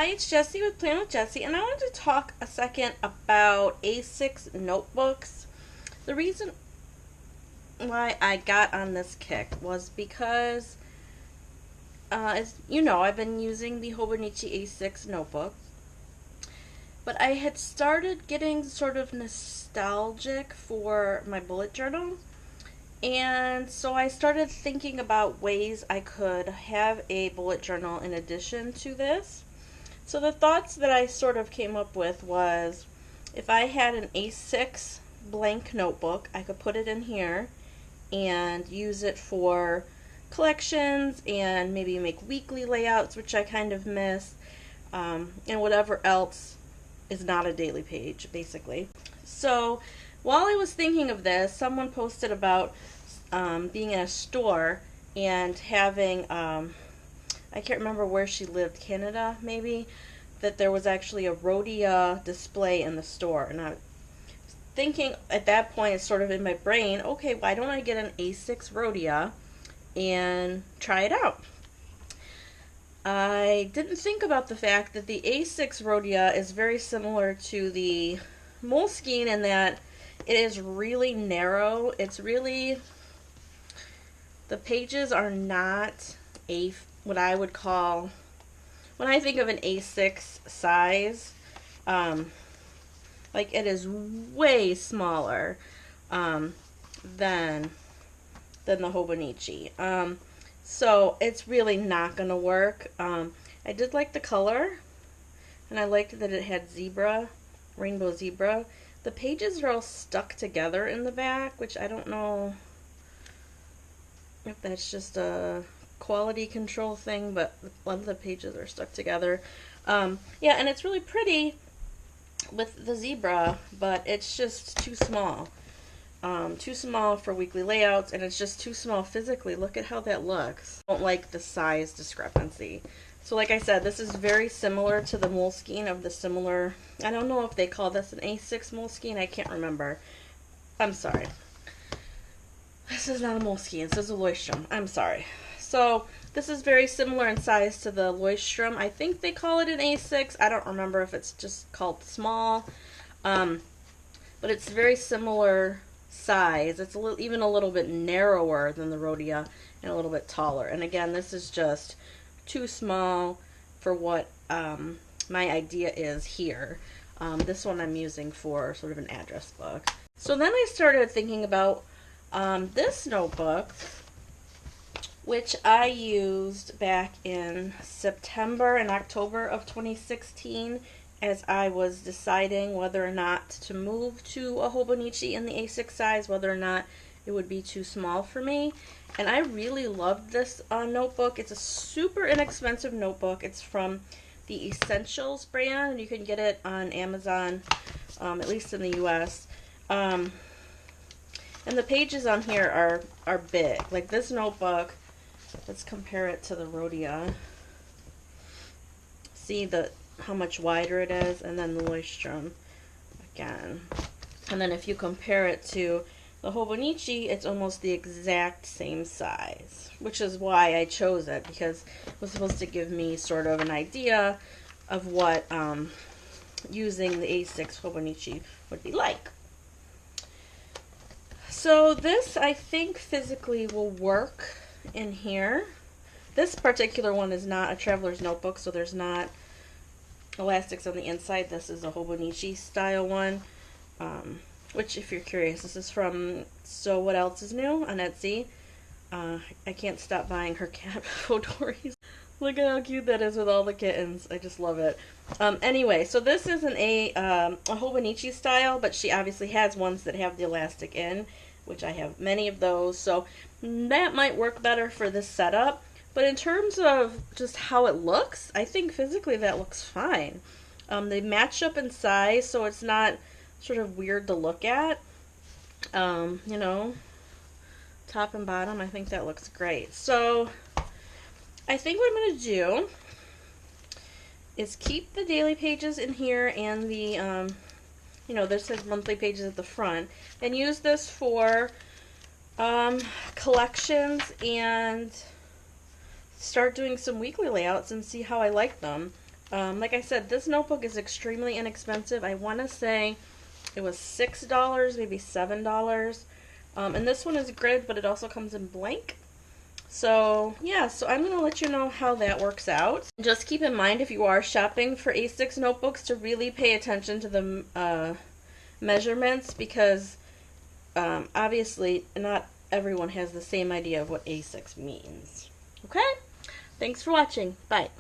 Hi, it's Jessie with Plan with Jessie, and I wanted to talk a second about A6 notebooks. The reason why I got on this kick was because, as you know, I've been using the Hobonichi A6 notebook, but I had started getting sort of nostalgic for my bullet journal, and so I started thinking about ways I could have a bullet journal in addition to this. So the thoughts that I sort of came up with was if I had an A6 blank notebook, I could put it in here and use it for collections and maybe make weekly layouts, which I kind of miss, and whatever else is not a daily page, basically. So while I was thinking of this, someone posted about being in a store and having I can't remember where she lived, Canada maybe, that there was actually a Rhodia display in the store. And I was thinking at that point, it's sort of in my brain, okay, why don't I get an A6 Rhodia and try it out? I didn't think about the fact that the A6 Rhodia is very similar to the Moleskine in that it is really narrow. It's really, the pages are not what I would call, when I think of an A6 size, like it is way smaller than the Hobonichi. So it's really not going to work. I did like the color, and I liked that it had zebra, rainbow zebra. The pages are all stuck together in the back, which I don't know if that's just a quality control thing, but a lot of the pages are stuck together. Yeah, and it's really pretty with the zebra, but it's just too small. Too small for weekly layouts, and it's just too small physically. Look at how that looks. I don't like the size discrepancy. So like I said, this is very similar to the Moleskine of the similar, I don't know if they call this an A6 Moleskine, I can't remember. I'm sorry. This is not a Moleskine, this is a Leuchtturm. I'm sorry. So this is very similar in size to the Leuchtturm. I think they call it an A6. I don't remember if it's just called small. But it's very similar size. It's even a little bit narrower than the Rhodia and a little bit taller. And again, this is just too small for what my idea is here. This one I'm using for sort of an address book. So then I started thinking about this notebook, which I used back in September and October of 2016 as I was deciding whether or not to move to a Hobonichi in the A6 size, whether or not it would be too small for me. And I really loved this notebook. It's a super inexpensive notebook. It's from the Essentials brand, and you can get it on Amazon, at least in the US. And the pages on here are big. Like this notebook, let's compare it to the Rhodia. See how much wider it is, and then the Leuchtturm again. And then if you compare it to the Hobonichi, it's almost the exact same size, which is why I chose it, because it was supposed to give me sort of an idea of what using the A6 Hobonichi would be like. So this, I think, physically will work in here. This particular one is not a traveler's notebook, so there's not elastics on the inside. This is a Hobonichi style one, which, if you're curious, this is from So What Else Is New on Etsy. I can't stop buying her cat Fodoris. Look at how cute that is with all the kittens. I just love it. Anyway, so this isn't a Hobonichi style, but she obviously has ones that have the elastic in, which I have many of those, so that might work better for this setup. But in terms of just how it looks, I think physically that looks fine. They match up in size, so it's not sort of weird to look at. You know, top and bottom, I think that looks great. So I think what I'm going to do is keep the daily pages in here and the, you know, this says monthly pages at the front, and use this for collections and start doing some weekly layouts and see how I like them. Like I said, this notebook is extremely inexpensive. I want to say it was $6, maybe $7. And this one is grid, but it also comes in blank. So yeah, so I'm going to let you know how that works out. Just keep in mind, if you are shopping for A6 notebooks, to really pay attention to the measurements, because obviously not everyone has the same idea of what A6 means. Okay? Thanks for watching. Bye.